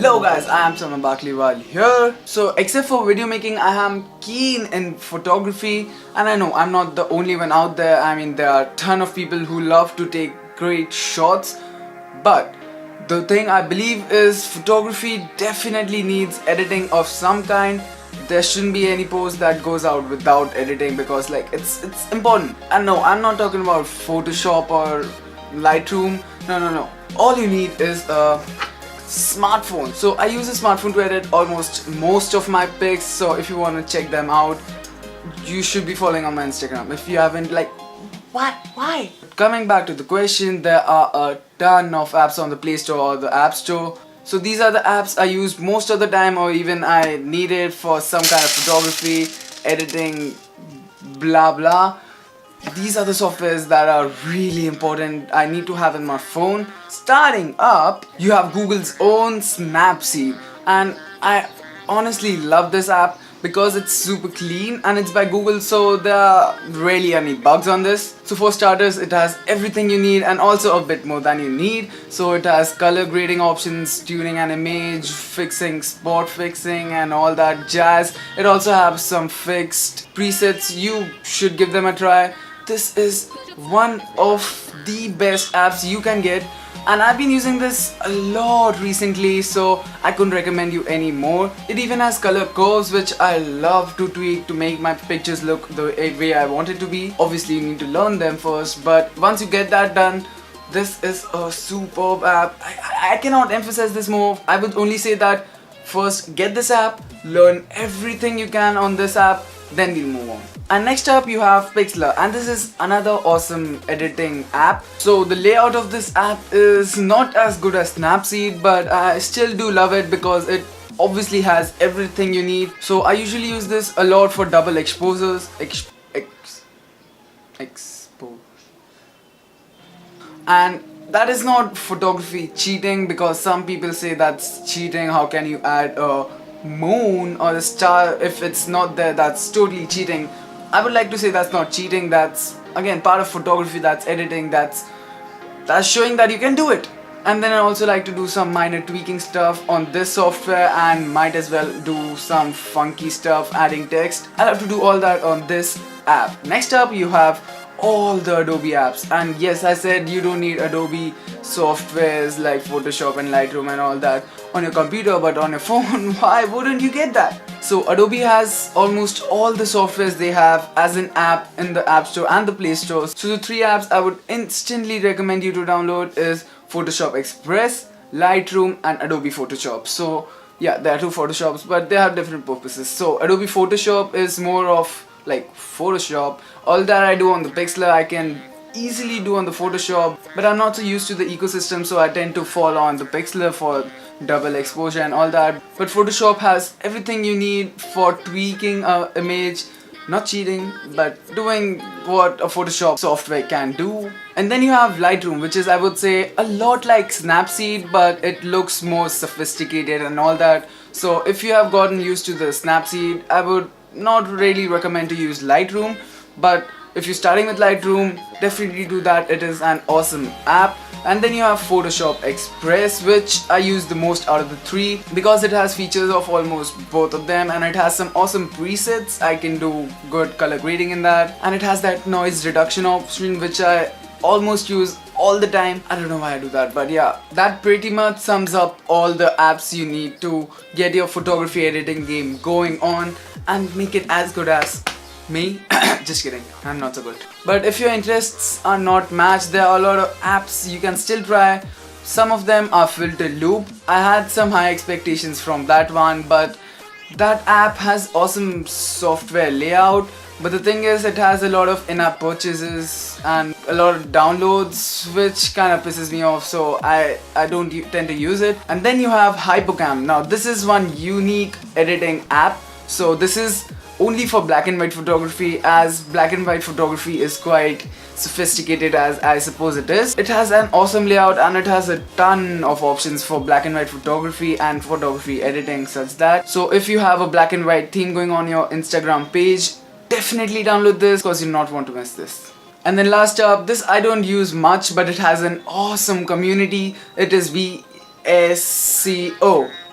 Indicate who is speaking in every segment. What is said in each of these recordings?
Speaker 1: Hello guys, I am Samyak Bakliwal here. So except for video making, I am keen in photography, and I know I'm not the only one out there. I mean, there are a ton of people who love to take great shots, but the thing I believe is photography definitely needs editing of some kind. There shouldn't be any post that goes out without editing, because it's important. And no, I'm not talking about Photoshop or Lightroom. No. All you need is a smartphone. So I use a smartphone to edit almost most of my pics. So if you want to check them out, you should be following on my Instagram. If you haven't, what? Why? Coming back to the question, there are a ton of apps on the Play Store or the App Store. So these are the apps I use most of the time, or even I need it for some kind of photography, editing, blah blah. These are the softwares that are really important. I need to have in my phone. Starting up, you have Google's own Snapseed, and I honestly love this app because it's super clean and it's by Google, so there are rarely any bugs on this. So for starters, it has everything you need and also a bit more than you need. So it has color grading options, tuning an image, fixing, spot fixing and all that jazz. It also has some fixed presets. You should give them a try. This is one of the best apps you can get, and I've been using this a lot recently, so I couldn't recommend you any more. It even has color curves, which I love to tweak to make my pictures look the way I want it to be. Obviously you need to learn them first, but once you get that done, this is a superb app. I cannot emphasize this more. I would only say that first get this app, learn everything you can on this app, then we'll move on. And next up you have Pixlr, and this is another awesome editing app. So the layout of this app is not as good as Snapseed, but I still do love it because it obviously has everything you need. So I usually use this a lot for double exposures. And that is not photography cheating, because some people say that's cheating. How can you add a moon or a star if it's not there? That's totally cheating. I would like to say that's not cheating. That's again part of photography. That's editing. That's showing that you can do it. And then I also like to do some minor tweaking stuff on this software, and might as well do some funky stuff, adding text. I have to do all that on this app. Next up you have all the Adobe apps, and yes, I said you don't need Adobe softwares like Photoshop and Lightroom and all that on your computer, but on your phone, why wouldn't you get that? So Adobe has almost all the softwares they have as an app in the App Store and the Play Store. So the three apps I would instantly recommend you to download is Photoshop Express, Lightroom and Adobe Photoshop. So yeah, there are two Photoshops, but they have different purposes. So Adobe Photoshop is more of like Photoshop. All that I do on the Pixlr I can easily do on the Photoshop, but I'm not so used to the ecosystem, so I tend to fall on the Pixlr for double exposure and all that. But Photoshop has everything you need for tweaking an image, not cheating, but doing what a Photoshop software can do. And then you have Lightroom, which is, I would say, a lot like Snapseed, but it looks more sophisticated and all that. So if you have gotten used to the Snapseed, I would not really recommend to use Lightroom, but if you're starting with Lightroom, definitely do that. It is an awesome app. And then you have Photoshop Express, which I use the most out of the three because it has features of almost both of them, and it has some awesome presets. I can do good color grading in that, and it has that noise reduction option, which I almost use all the time. I don't know why I do that, but yeah, that pretty much sums up all the apps you need to get your photography editing game going on and make it as good as me. Just kidding, I'm not so good. But if your interests are not matched, there are a lot of apps you can still try. Some of them are Filter Loop. I had some high expectations from that one, but that app has awesome software layout. But the thing is, it has a lot of in-app purchases and a lot of downloads, which kind of pisses me off, so I don't tend to use it. And then you have Hypocam. Now this is one unique editing app. So this is only for black and white photography, as black and white photography is quite sophisticated, as I suppose it is. It has an awesome layout and it has a ton of options for black and white photography and photography editing, such that so if you have a black and white theme going on your Instagram page, definitely download this because you not want to miss this. And then last up, this I don't use much, but it has an awesome community. It is VSCO.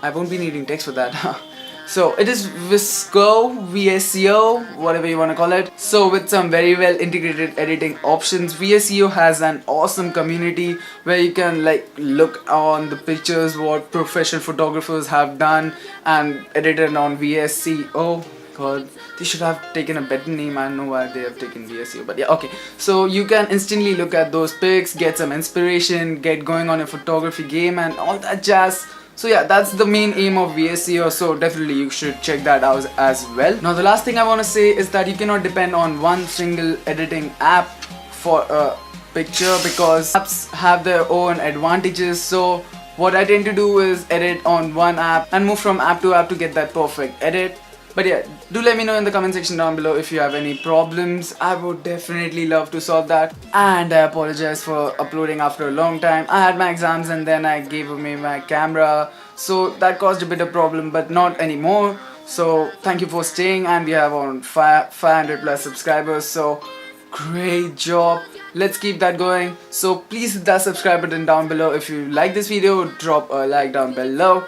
Speaker 1: I won't be needing text for that. So it is Visco, VSEO, whatever you want to call it. So with some very well integrated editing options, VSEO has an awesome community where you can like look on the pictures what professional photographers have done and edited on VSEO. God, they should have taken a better name. I don't know why they have taken VSEO, but yeah, okay. So you can instantly look at those pics, get some inspiration, get going on a photography game and all that jazz. So yeah, that's the main aim of VSEO, so definitely you should check that out as well. Now the last thing I want to say is that you cannot depend on one single editing app for a picture because apps have their own advantages. So what I tend to do is edit on one app and move from app to get that perfect edit. But yeah, do let me know in the comment section down below if you have any problems. I would definitely love to solve that. And I apologize for uploading after a long time. I had my exams and then I gave away my camera. So that caused a bit of problem, but not anymore. So thank you for staying, and we have around 500 plus subscribers. So great job. Let's keep that going. So please hit that subscribe button down below. If you like this video, drop a like down below.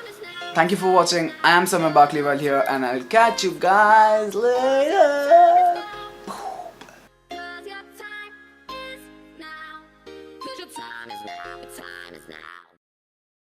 Speaker 1: Thank you for watching. I am Samyak Bakliwal here, and I'll catch you guys later.